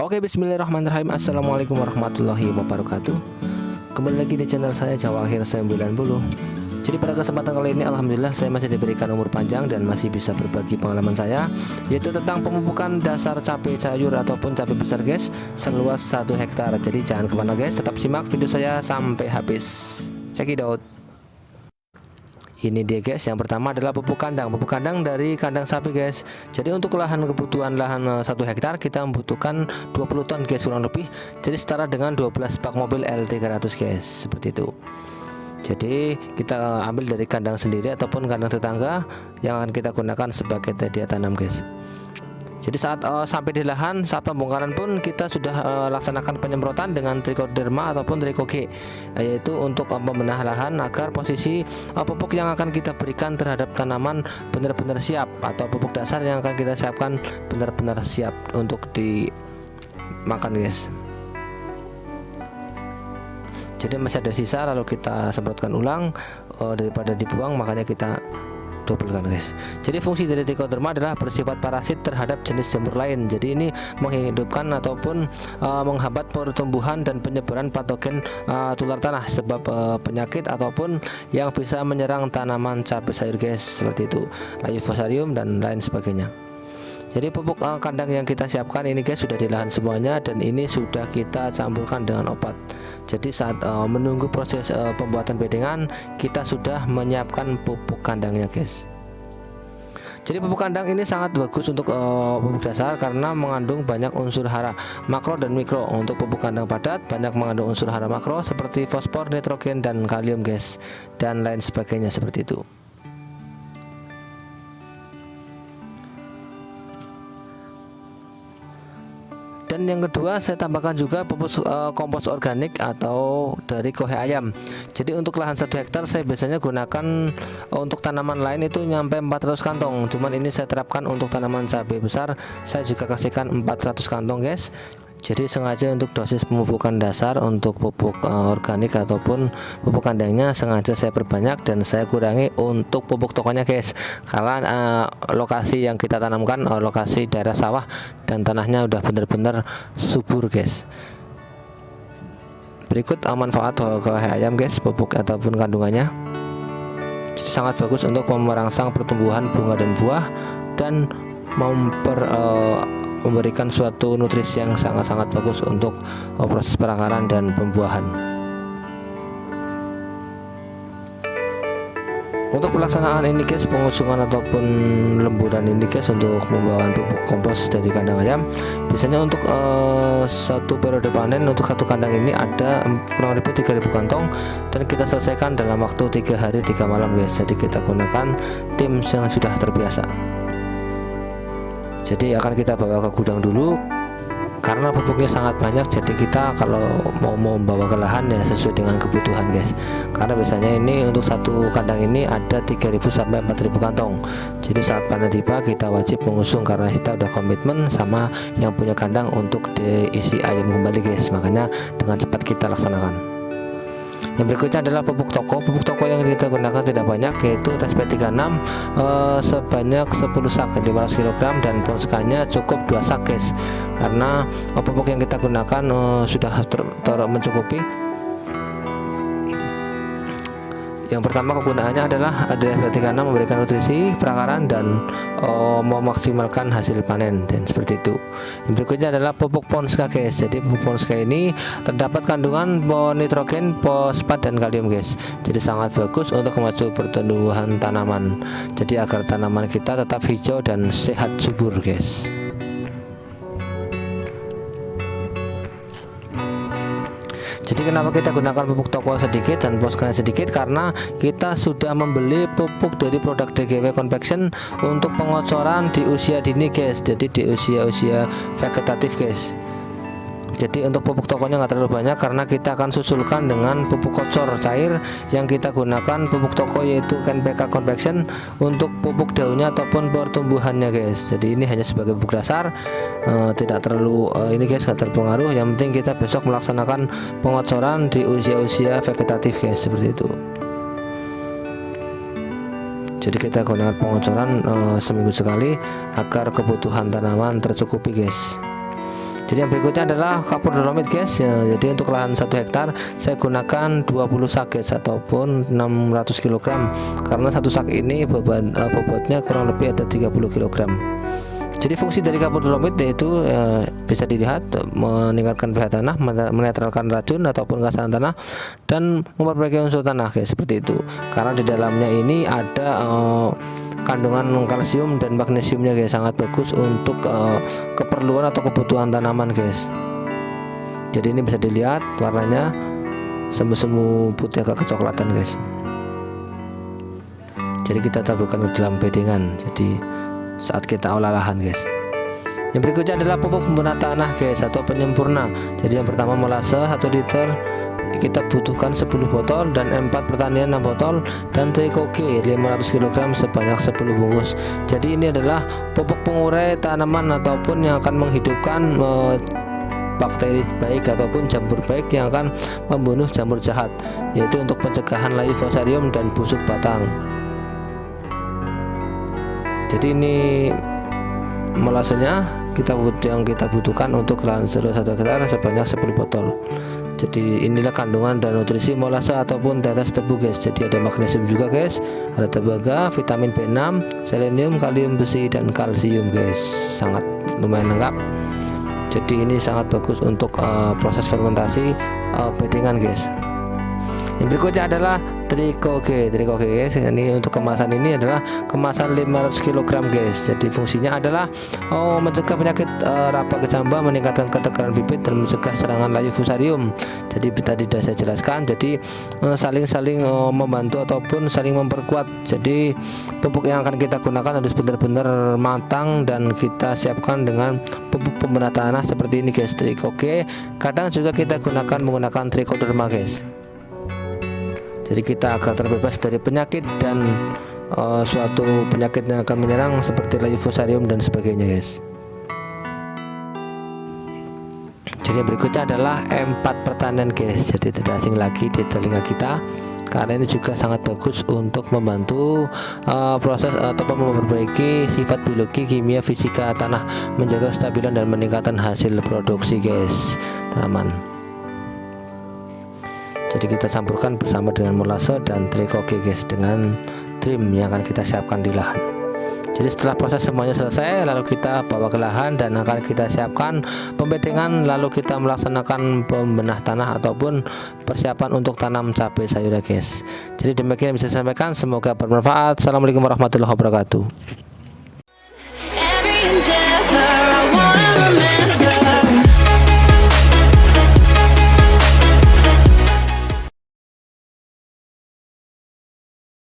Oke, bismillahirrahmanirrahim. Assalamualaikum warahmatullahi wabarakatuh. Kembali lagi di channel saya Jawa Akhir 90. Jadi pada kesempatan kali ini alhamdulillah saya masih diberikan umur panjang dan masih bisa berbagi pengalaman saya, yaitu tentang pemupukan dasar cabai sayur ataupun cabai besar guys, seluas 1 hektar. Jadi jangan kemana guys, tetap simak video saya sampai habis. Check it out. Ini dia guys, yang pertama adalah pupuk kandang dari kandang sapi guys. Jadi untuk kebutuhan lahan 1 hektar kita membutuhkan 20 ton guys kurang lebih. Jadi setara dengan 12 bak mobil L300 guys, seperti itu. Jadi kita ambil dari kandang sendiri ataupun kandang tetangga yang akan kita gunakan sebagai media tanam guys. Jadi saat sampai di lahan, saat pembongkaran pun kita sudah laksanakan penyemprotan dengan trichoderma ataupun trichoge, yaitu untuk membenah lahan agar posisi pupuk yang akan kita berikan terhadap tanaman benar-benar siap, atau pupuk dasar yang akan kita siapkan benar-benar siap untuk dimakan guys. Jadi masih ada sisa lalu kita semprotkan ulang, daripada dibuang makanya kita dobelkan guys. Jadi fungsi dari trichoderma adalah bersifat parasit terhadap jenis jamur lain. Jadi ini menghidupkan ataupun menghambat pertumbuhan dan penyebaran patogen tular tanah sebab penyakit ataupun yang bisa menyerang tanaman cabai sayur guys, seperti itu, layu fusarium dan lain sebagainya. Jadi pupuk kandang yang kita siapkan ini guys sudah di lahan semuanya, dan ini sudah kita campurkan dengan obat. Jadi saat menunggu proses pembuatan bedengan, kita sudah menyiapkan pupuk kandangnya guys. Jadi pupuk kandang ini sangat bagus untuk pupuk dasar karena mengandung banyak unsur hara makro dan mikro. Untuk pupuk kandang padat banyak mengandung unsur hara makro seperti fosfor, nitrogen dan kalium guys, dan lain sebagainya seperti itu. Dan yang kedua saya tambahkan juga pupuk kompos organik atau dari kohe ayam. Jadi untuk lahan 1 hektar saya biasanya gunakan untuk tanaman lain itu nyampe 400 kantong. Cuman ini saya terapkan untuk tanaman cabai besar, saya juga kasihkan 400 kantong guys. Jadi sengaja untuk dosis pemupukan dasar untuk pupuk organik ataupun pupuk kandangnya sengaja saya perbanyak dan saya kurangi untuk pupuk tokonya guys, karena lokasi yang kita tanamkan lokasi daerah sawah dan tanahnya udah benar-benar subur guys. Berikut manfaat kohe ayam guys, pupuk ataupun kandungannya. Jadi sangat bagus untuk merangsang pertumbuhan bunga dan buah dan memberikan suatu nutrisi yang sangat-sangat bagus untuk proses perakaran dan pembuahan. Untuk pelaksanaan ini guys, pengusungan ataupun lemburan ini guys untuk pembuahan pupuk kompos dari kandang ayam, biasanya untuk satu periode panen untuk satu kandang ini ada kurang lebih 3000 kantong, dan kita selesaikan dalam waktu 3 hari 3 malam guys. Jadi kita gunakan tim yang sudah terbiasa. Jadi akan kita bawa ke gudang dulu karena pupuknya sangat banyak. Jadi kita kalau mau membawa ke lahan ya sesuai dengan kebutuhan guys. Karena biasanya ini untuk satu kandang ini ada 3000 sampai 4000 kantong. Jadi saat panen tiba kita wajib mengusung karena kita udah komitmen sama yang punya kandang untuk diisi ayam kembali guys. Makanya dengan cepat kita laksanakan. Yang berikutnya adalah pupuk toko. Pupuk toko yang kita gunakan tidak banyak, yaitu TSP36 sebanyak 10 sak 500 kg dan ponskanya cukup 2 sak guys, karena pupuk yang kita gunakan sudah mencukupi. Yang pertama kegunaannya adalah TSP36 memberikan nutrisi, perakaran dan memaksimalkan hasil panen dan seperti itu. Yang berikutnya adalah pupuk Ponska guys. Jadi pupuk Ponska ini terdapat kandungan nitrogen, fosfat dan kalium guys. Jadi sangat bagus untuk memacu pertumbuhan tanaman. Jadi agar tanaman kita tetap hijau dan sehat subur guys. Jadi kenapa kita gunakan pupuk toko sedikit dan poskanya sedikit, karena kita sudah membeli pupuk dari produk DGW Convection untuk pengocoran di usia dini guys. Jadi di usia vegetatif guys. Jadi untuk pupuk tokonya nggak terlalu banyak karena kita akan susulkan dengan pupuk kocor cair yang kita gunakan pupuk toko, yaitu NPK Convection untuk pupuk daunnya ataupun pertumbuhannya guys. Jadi ini hanya sebagai pupuk dasar, tidak terlalu ini guys, nggak terpengaruh. Yang penting kita besok melaksanakan pengocoran di usia vegetatif guys, seperti itu. Jadi kita gunakan pengocoran seminggu sekali agar kebutuhan tanaman tercukupi guys. Jadi yang berikutnya adalah kapur dolomit guys ya. Jadi untuk lahan 1 hektar saya gunakan 20 sak guys, ataupun 600 kg, karena satu sak ini bobotnya kurang lebih ada 30 kg. Jadi fungsi dari kapur dolomit yaitu bisa dilihat meningkatkan pH tanah, menetralkan racun ataupun keasalan tanah, dan memperbaiki unsur tanah guys, seperti itu. Karena di dalamnya ini ada kandungan kalsium dan magnesiumnya guys, sangat bagus untuk keperluan atau kebutuhan tanaman guys. Jadi ini bisa dilihat warnanya semu-semu putih agak kecoklatan guys. Jadi kita taburkan ke dalam bedengan. Jadi saat kita olah lahan guys. Yang berikutnya adalah pupuk pembenah tanah guys, atau penyempurna. Jadi yang pertama molase 1 liter kita butuhkan 10 botol, dan M4 pertanian 6 botol, dan Tricoge 500 kg sebanyak 10 bungkus. Jadi ini adalah pupuk pengurai tanaman ataupun yang akan menghidupkan bakteri baik ataupun jamur baik yang akan membunuh jamur jahat, yaitu untuk pencegahan layu fusarium dan busuk batang. Jadi ini molasenya yang kita butuhkan untuk lahan seluas 1 hektar sebanyak 10 botol. Jadi inilah kandungan dan nutrisi molase ataupun tetes tebu guys. Jadi ada magnesium juga guys, ada tembaga, vitamin B6, selenium, kalium, besi, dan kalsium guys. Sangat lumayan lengkap. Jadi ini sangat bagus untuk proses fermentasi bedengan guys. Yang berikutnya adalah Tricoge guys. Ini untuk kemasan ini adalah kemasan 500 kg guys. Jadi fungsinya adalah mencegah penyakit raba kecamba, meningkatkan ketegaran bibit, dan mencegah serangan layu fusarium. Jadi tadi sudah saya jelaskan. Jadi saling membantu ataupun saling memperkuat. Jadi pupuk yang akan kita gunakan harus benar-benar matang dan kita siapkan dengan pupuk pembenah tanah seperti ini guys, Tricoge. Kadang juga kita menggunakan Trichoderma guys. Jadi kita agar terbebas dari penyakit dan suatu penyakit yang akan menyerang seperti layu fusarium dan sebagainya guys. Jadi yang berikutnya adalah M4 pertanian guys. Jadi tidak asing lagi di telinga kita, karena ini juga sangat bagus untuk membantu proses atau memperbaiki sifat biologi, kimia, fisika tanah, menjaga kestabilan dan meningkatkan hasil produksi guys tanaman. Jadi kita campurkan bersama dengan molase dan Tricoge guys, dengan trim yang akan kita siapkan di lahan. Jadi setelah proses semuanya selesai, lalu kita bawa ke lahan dan akan kita siapkan pembedengan, lalu kita melaksanakan pembenah tanah ataupun persiapan untuk tanam cabai sayur guys. Jadi demikian yang bisa saya sampaikan, semoga bermanfaat. Assalamualaikum warahmatullahi wabarakatuh.